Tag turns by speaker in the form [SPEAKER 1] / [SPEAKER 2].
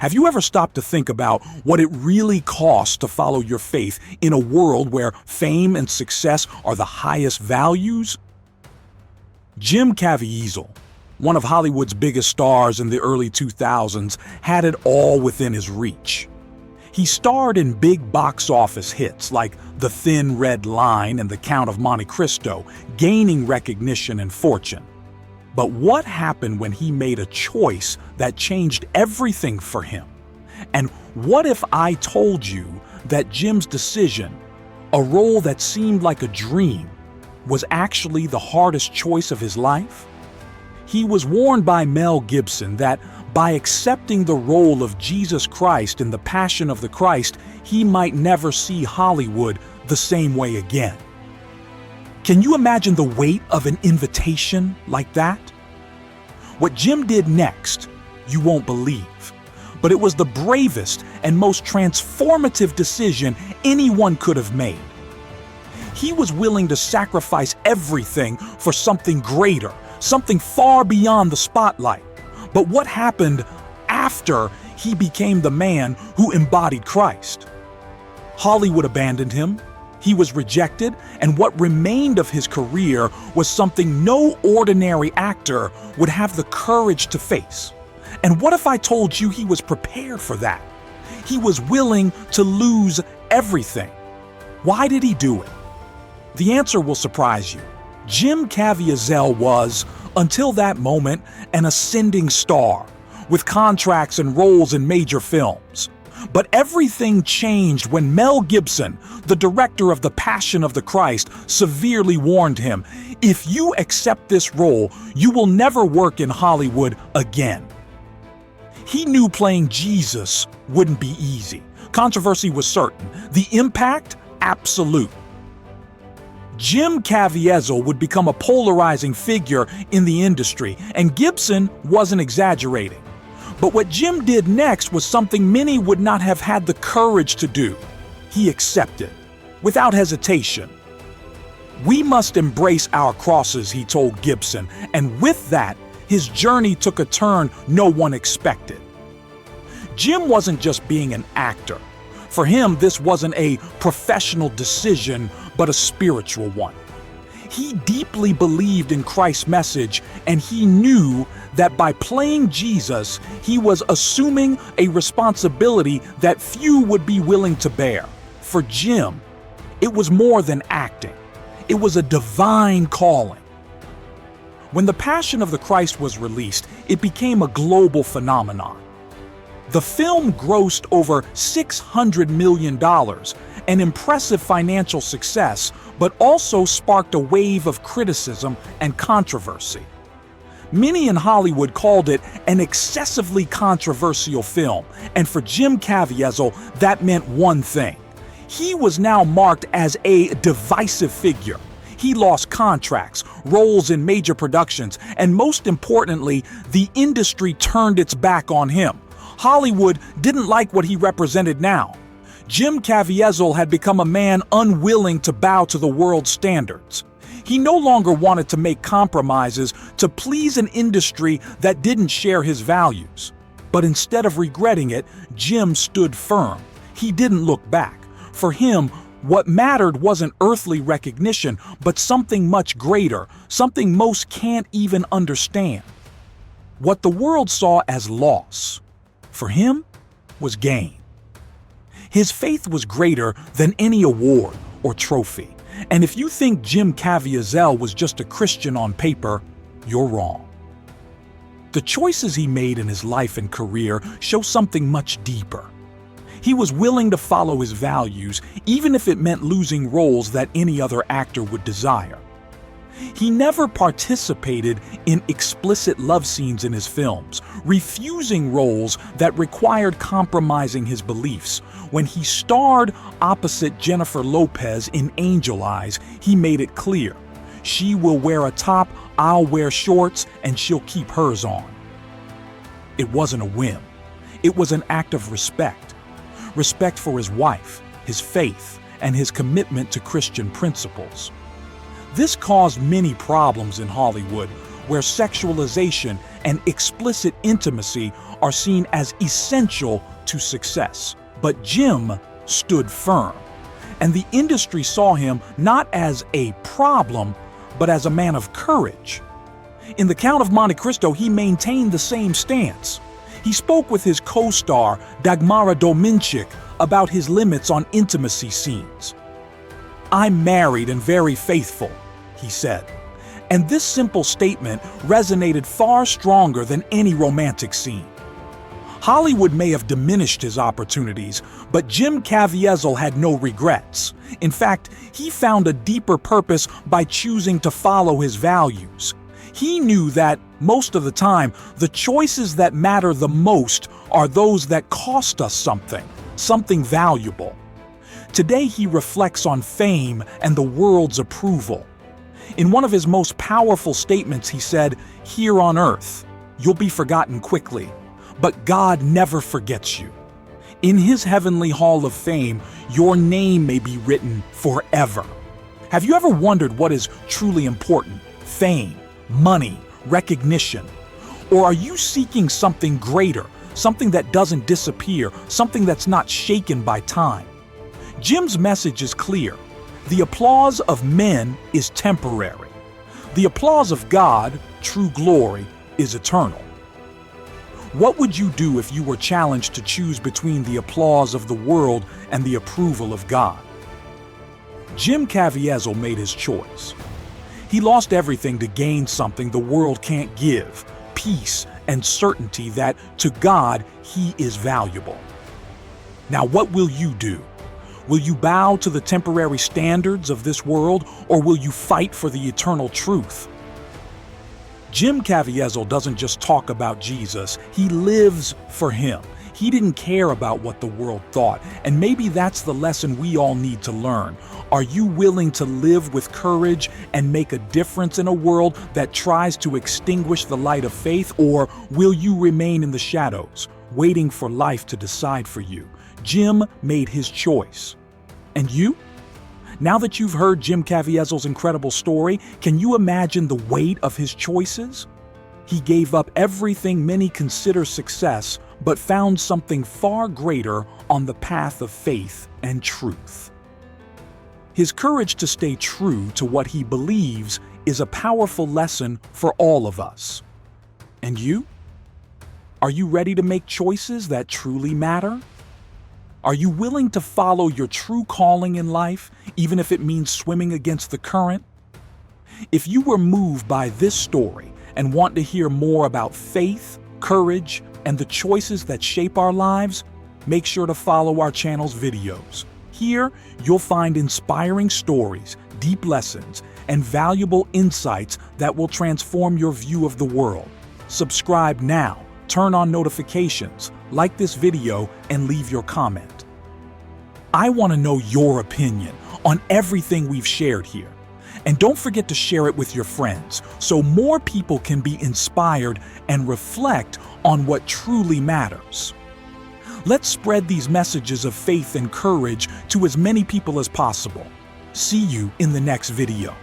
[SPEAKER 1] Have you ever stopped to think about what it really costs to follow your faith in a world where fame and success are the highest values? Jim Caviezel, one of Hollywood's biggest stars in the early 2000s, had it all within his reach. He starred in big box office hits like The Thin Red Line and The Count of Monte Cristo, gaining recognition and fortune. But what happened when he made a choice that changed everything for him? And what if I told you that Jim's decision, a role that seemed like a dream, was actually the hardest choice of his life? He was warned by Mel Gibson that by accepting the role of Jesus Christ in The Passion of the Christ, he might never see Hollywood the same way again. Can you imagine the weight of an invitation like that? What Jim did next, you won't believe, but it was the bravest and most transformative decision anyone could have made. He was willing to sacrifice everything for something greater, something far beyond the spotlight. But what happened after he became the man who embodied Christ? Hollywood abandoned him. He was rejected, and what remained of his career was something no ordinary actor would have the courage to face. And what if I told you he was prepared for that? He was willing to lose everything. Why did he do it? The answer will surprise you. Jim Caviezel was, until that moment, an ascending star, with contracts and roles in major films. But everything changed when Mel Gibson, the director of The Passion of the Christ, severely warned him, "If you accept this role, you will never work in Hollywood again." He knew playing Jesus wouldn't be easy. Controversy was certain. The impact, absolute. Jim Caviezel would become a polarizing figure in the industry, and Gibson wasn't exaggerating. But what Jim did next was something many would not have had the courage to do. He accepted, without hesitation. "We must embrace our crosses," he told Gibson, and with that, his journey took a turn no one expected. Jim wasn't just being an actor. For him, this wasn't a professional decision, but a spiritual one. He deeply believed in Christ's message, and he knew that by playing Jesus, he was assuming a responsibility that few would be willing to bear. For Jim, it was more than acting. It was a divine calling. When The Passion of the Christ was released, it became a global phenomenon. The film grossed over $600 million, an impressive financial success, but also sparked a wave of criticism and controversy. Many in Hollywood called it an excessively controversial film, and for Jim Caviezel, that meant one thing. He was now marked as a divisive figure. He lost contracts, roles in major productions, and most importantly, the industry turned its back on him. Hollywood didn't like what he represented now. Jim Caviezel had become a man unwilling to bow to the world's standards. He no longer wanted to make compromises to please an industry that didn't share his values. But instead of regretting it, Jim stood firm. He didn't look back. For him, what mattered wasn't earthly recognition, but something much greater, something most can't even understand. What the world saw as loss, for him, was gain. His faith was greater than any award or trophy. And if you think Jim Caviezel was just a Christian on paper, you're wrong. The choices he made in his life and career show something much deeper. He was willing to follow his values, even if it meant losing roles that any other actor would desire. He never participated in explicit love scenes in his films, refusing roles that required compromising his beliefs. When he starred opposite Jennifer Lopez in Angel Eyes, he made it clear, she will wear a top, I'll wear shorts, and she'll keep hers on. It wasn't a whim. It was an act of respect. Respect for his wife, his faith, and his commitment to Christian principles. This caused many problems in Hollywood, where sexualization and explicit intimacy are seen as essential to success. But Jim stood firm, and the industry saw him not as a problem, but as a man of courage. In The Count of Monte Cristo, he maintained the same stance. He spoke with his co-star, Dagmara Dominchik, about his limits on intimacy scenes. "I'm married and very faithful," he said. And this simple statement resonated far stronger than any romantic scene. Hollywood may have diminished his opportunities, but Jim Caviezel had no regrets. In fact, he found a deeper purpose by choosing to follow his values. He knew that, most of the time, the choices that matter the most are those that cost us something valuable. Today he reflects on fame and the world's approval. In one of his most powerful statements, he said, "Here on earth, you'll be forgotten quickly, but God never forgets you. In His heavenly hall of fame, your name may be written forever." Have you ever wondered what is truly important? Fame, money, recognition? Or are you seeking something greater, something that doesn't disappear, something that's not shaken by time? Jim's message is clear. The applause of men is temporary. The applause of God, true glory, is eternal. What would you do if you were challenged to choose between the applause of the world and the approval of God? Jim Caviezel made his choice. He lost everything to gain something the world can't give, peace and certainty that, to God, He is valuable. Now, what will you do? Will you bow to the temporary standards of this world, or will you fight for the eternal truth? Jim Caviezel doesn't just talk about Jesus, he lives for Him. He didn't care about what the world thought, and maybe that's the lesson we all need to learn. Are you willing to live with courage and make a difference in a world that tries to extinguish the light of faith, or will you remain in the shadows, waiting for life to decide for you? Jim made his choice. And you? Now that you've heard Jim Caviezel's incredible story, can you imagine the weight of his choices? He gave up everything many consider success, but found something far greater on the path of faith and truth. His courage to stay true to what he believes is a powerful lesson for all of us. And you? Are you ready to make choices that truly matter? Are you willing to follow your true calling in life, even if it means swimming against the current? If you were moved by this story and want to hear more about faith, courage, and the choices that shape our lives, make sure to follow our channel's videos. Here, you'll find inspiring stories, deep lessons, and valuable insights that will transform your view of the world. Subscribe now, turn on notifications, like this video, and leave your comment. I want to know your opinion on everything we've shared here. And don't forget to share it with your friends so more people can be inspired and reflect on what truly matters. Let's spread these messages of faith and courage to as many people as possible. See you in the next video.